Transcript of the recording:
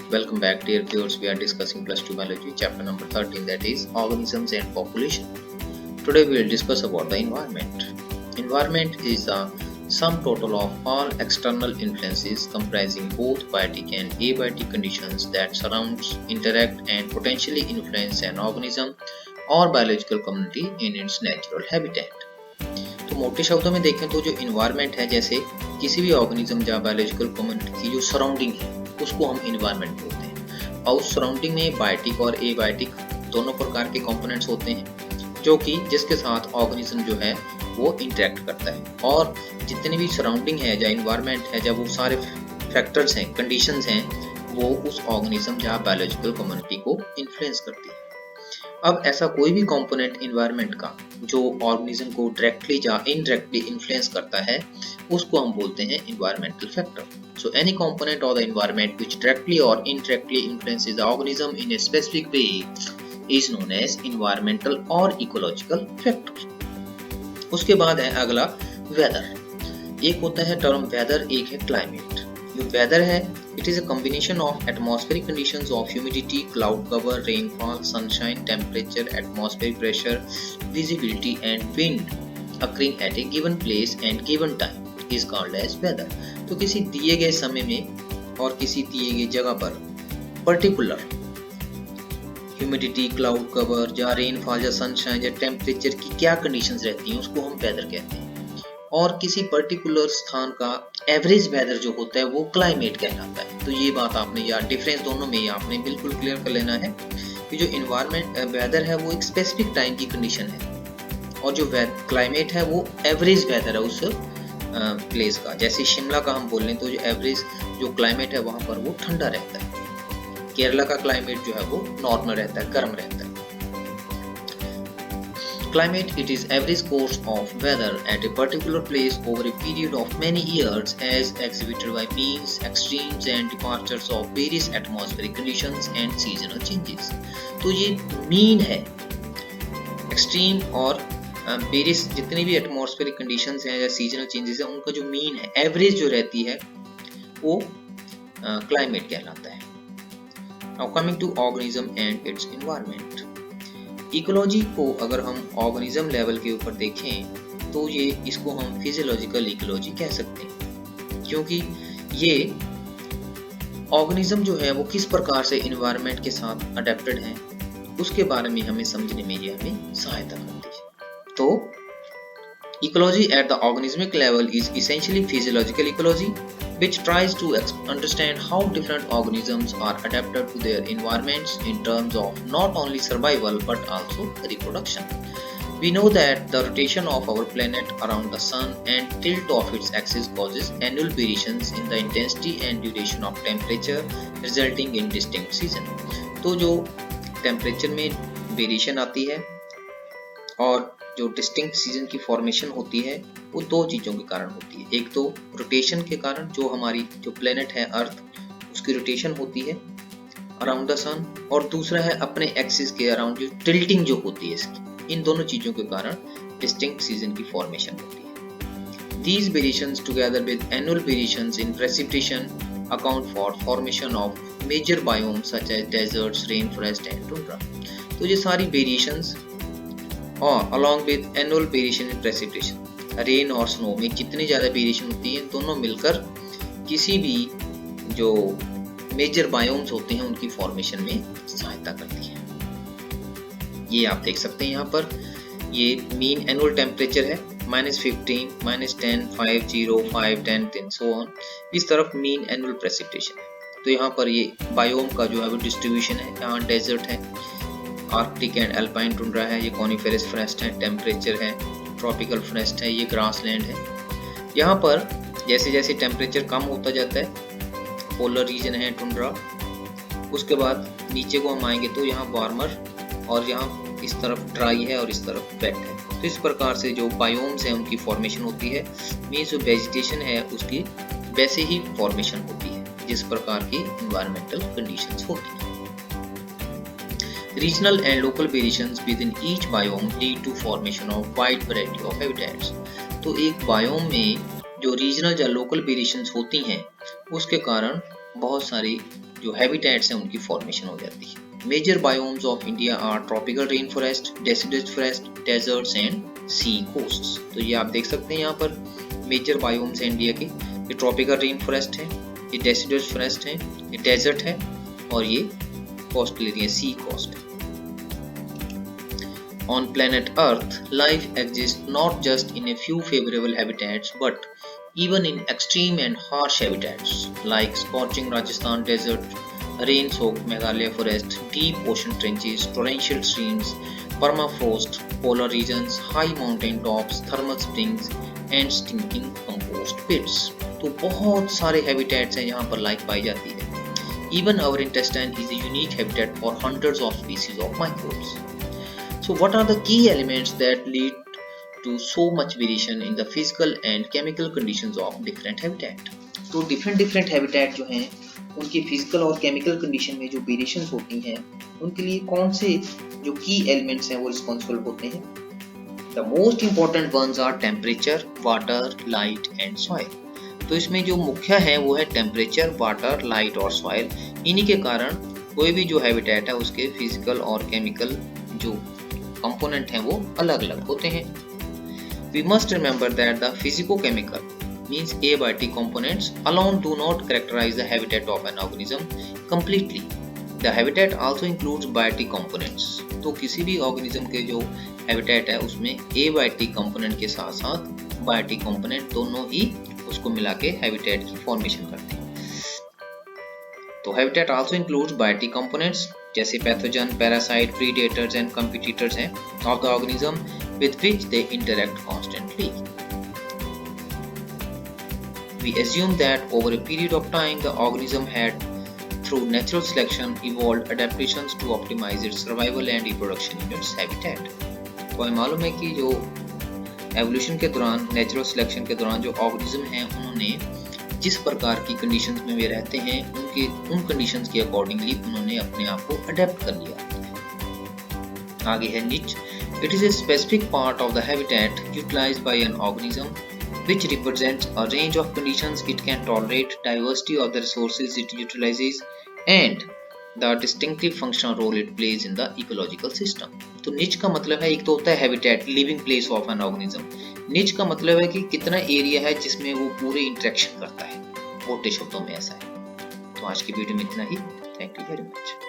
Welcome back, dear viewers. We are discussing plus 2 biology chapter number 13, that is organisms and population. Today we will discuss about the environment. Environment is the sum total of all external influences comprising both biotic and abiotic conditions that surrounds, interact and potentially influence an organism or biological community in its natural habitat. तो मोटे शब्दों में देखें तो जो environment है, जैसे किसी भी ऑर्गेनिज्म या बायोलॉजिकल कम्युनिटी की जो सराउंडिंग है उसको हम इन्वायरमेंट बोलते हैं। और उस सराउंडिंग में बायोटिक और एबायोटिक दोनों प्रकार के कंपोनेंट्स होते हैं जो कि जिसके साथ ऑर्गेनिज्म जो है वो इंटरेक्ट करता है। और जितनी भी सराउंडिंग है या इन्वायरमेंट है, जब वो सारे फैक्टर्स हैं, कंडीशंस हैं, वो उस ऑर्गेनिज्म या बायोलॉजिकल कम्युनिटी को इन्फ्लुएंस करती है। अब ऐसा कोई भी कंपोनेंट इन्वायरमेंट का जो ऑर्गेनिज्म को डायरेक्टली या इनडायरेक्टली इन्फ्लुएंस करता है उसको हम बोलते हैं environmental factor. So any component of the environment which directly और indirectly influences the organism in a specific way is known as environmental और इकोलॉजिकल फैक्टर। उसके बाद है अगला वेदर। एक होता है टर्म वेदर, एक है क्लाइमेट। जो वेदर है, it is a combination of atmospheric conditions of humidity, cloud cover, rainfall, sunshine, temperature, atmospheric pressure, visibility and wind occurring at a given place and given time is called as weather। तो किसी दिए गए समय में और किसी दिए गए जगह पर पर्टिकुलर ह्यूमिडिटी, क्लाउड कवर या रेनफॉल या सनशाइन या टेम्परेचर की क्या कंडीशंस रहती हैं उसको हम वेदर कहते हैं। और किसी पर्टिकुलर स्थान का एवरेज वेदर जो होता है वो क्लाइमेट कहलाता है। तो ये बात आपने या डिफरेंस दोनों में आपने बिल्कुल क्लियर कर लेना है कि जो इन्वायरमेंट वेदर है वो एक स्पेसिफिक टाइम की कंडीशन है और जो क्लाइमेट है वो एवरेज वेदर है उस प्लेस का। जैसे शिमला का हम बोल लें तो जो एवरेज जो क्लाइमेट है वहाँ पर वो ठंडा रहता है। केरला का क्लाइमेट जो है वो नॉर्मल रहता है, गर्म रहता है। Climate, it is average course of weather at a particular place over a period of many years as exhibited by means, extremes and departures of various atmospheric conditions and seasonal changes। तो ये mean है। Extreme और various जितनी भी atmospheric conditions हैं या seasonal changes हैं उनका जो मीन है, एवरेज जो रहती है वो क्लाइमेट कहलाता है। Now coming to organism and its environment। Ecology को अगर हम ऑर्गेनिज्म लेवल के ऊपर देखें तो ये इसको हम फिजियोलॉजिकल इकोलॉजी कह सकते हैं, क्योंकि ये ऑर्गेनिज्म जो है वो किस प्रकार से एनवायरनमेंट के साथ अडेप्टेड है उसके बारे में हमें समझने में ये हमें सहायता करती है। तो ecology at the organismic level is essentially physiological ecology which tries to understand how different organisms are adapted to their environments in terms of not only survival but also reproduction। We know that the rotation of our planet around the sun and tilt of its axis causes annual variations in the intensity and duration of temperature resulting in distinct season। तो जो temperature में variation आती है और जो distinct season की formation होती है वो दो चीज़ों के कारण होती है। एक तो रोटेशन के कारण, जो हमारी जो प्लेनेट है अर्थ उसकी रोटेशन होती है अराउंड द सन, और दूसरा है अपने एक्सिस के अराउंड जो टिल्टिंग जो होती है इसकी। इन दोनों चीज़ों के कारण डिस्टिंक्ट सीजन की फॉर्मेशन होती है। These variations together with annual variations in precipitation account for formation of major biomes such as deserts, rainforest and tundra। तो ये सारी वेरिएशंस और along with annual variation in precipitation, rain और snow में जितनी ज़्यादा वेरिएशन होती है दोनों मिलकर किसी भी जो मेजर बायोम्स होते हैं उनकी फॉर्मेशन में सहायता करती है। ये आप देख सकते हैं यहाँ पर ये मीन एनुअल टेम्परेचर है -15, -10, 5, 0, 5, 10, 10 सो ऑन। इस तरफ मीन एनुअल प्रेसिपिटेशन है। तो यहाँ पर ये बायोम का जो है वो डिस्ट्रीब्यूशन है। यहाँ डेजर्ट है, आर्कटिक एंड अल्पाइन टुंड्रा है, ये कॉनिफेरस फॉरेस्ट है, टेम्परेचर है, ट्रॉपिकल फॉरेस्ट है, ये ग्रासलैंड है। यहाँ पर जैसे जैसे टेम्परेचर कम होता जाता है पोलर रीजन है टुंड्रा, उसके बाद नीचे को हम आएंगे तो यहाँ वार्मर और यहाँ इस तरफ ड्राई है और इस तरफ वेट है। तो इस प्रकार से जो बायोम्स हैं उनकी फॉर्मेशन होती है। मीन्स जो वेजिटेशन है उसकी वैसे ही फॉर्मेशन होती है जिस प्रकार की इन्वायरमेंटल कंडीशंस होती हैं। Regional and local variations within each biome lead to formation of wide variety of habitats। तो एक बायोम में जो रीजनल या लोकल वेरिएशंस होती हैं उसके कारण बहुत सारी जो हैबिटेट्स हैं उनकी फॉर्मेशन हो जाती है। Major biomes of India are tropical rain forest, deciduous forest, deserts and sea coasts. तो ये आप देख सकते हैं यहाँ पर मेजर बायोम्स हैं इंडिया के। ये ट्रॉपिकल रेन फॉरेस्ट है, ये डेसिडस फॉरेस्ट है, ये डेजर्ट है और ये कोस्टल एरिया सी कोस्ट है। On planet Earth, life exists not just in a few favorable habitats but even in extreme and harsh habitats like scorching Rajasthan desert, rain-soaked Meghalaya forest, deep ocean trenches, torrential streams, permafrost, polar regions, high mountain tops, thermal springs and stinking compost pits। तो बहुत सारे habitats हैं यहाँ पर life पाई जाती है। Even our intestine is a unique habitat for hundreds of species of microbes। So what are the key elements that lead to so much variation in the physical and chemical conditions of different habitat? तो different habitat जो हैं उनकी physical और chemical condition में जो variations होती हैं उनके लिए कौन से जो key elements हैं वो responsible होते हैं? The most important ones are temperature, water, light and soil। तो इसमें जो मुख्य है वो है टेम्परेचर, वाटर, लाइट और सॉइल। इन्हीं के कारण कोई भी जो हैबिटेट है उसके फिजिकल और केमिकल जो कंपोनेंट हैं वो अलग अलग होते हैं। We must remember that the physico-chemical means A by T components alone do not characterize the habitat of an organism completely। The habitat also includes by T components। तो किसी भी ऑर्गेनिज्म के जो हैबिटेट है उसमें A by T कंपोनेंट के साथ साथ by T कंपोनेंट दोनों ही उसको मिला के हैबिटेट की फॉर्मेशन करते हैं। तो habitat also includes biotic components जैसे pathogen, parasite, predators and competitors हैं of the organism with which they interact constantly. We assume that over a period of time the organism had through natural selection evolved adaptations to optimize its survival and reproduction in its habitat। तो हमें मालूम है कि जो evolution के दौरान, natural selection के दौरान जो ऑर्गेनिज्म हैं उन्होंने जिस प्रकार की कंडीशंस में वे रहते हैं उन कंडीशंस के अकॉर्डिंगली उन्होंने अपने आप को अडेप्ट कर लिया। आगे है niche. It is a specific part of the habitat utilised by an organism which represents a range of conditions it can tolerate, diversity of the resources it utilizes and the distinctive functional role it plays in the ecological system। तो निच का मतलब है, एक तो होता है habitat, living place of an organism. निच का मतलब है कि कितना एरिया है जिसमें वो पूरे इंटरेक्शन करता है, मोटे शब्दों में ऐसा है। तो आज की वीडियो में इतना ही। Thank you very much.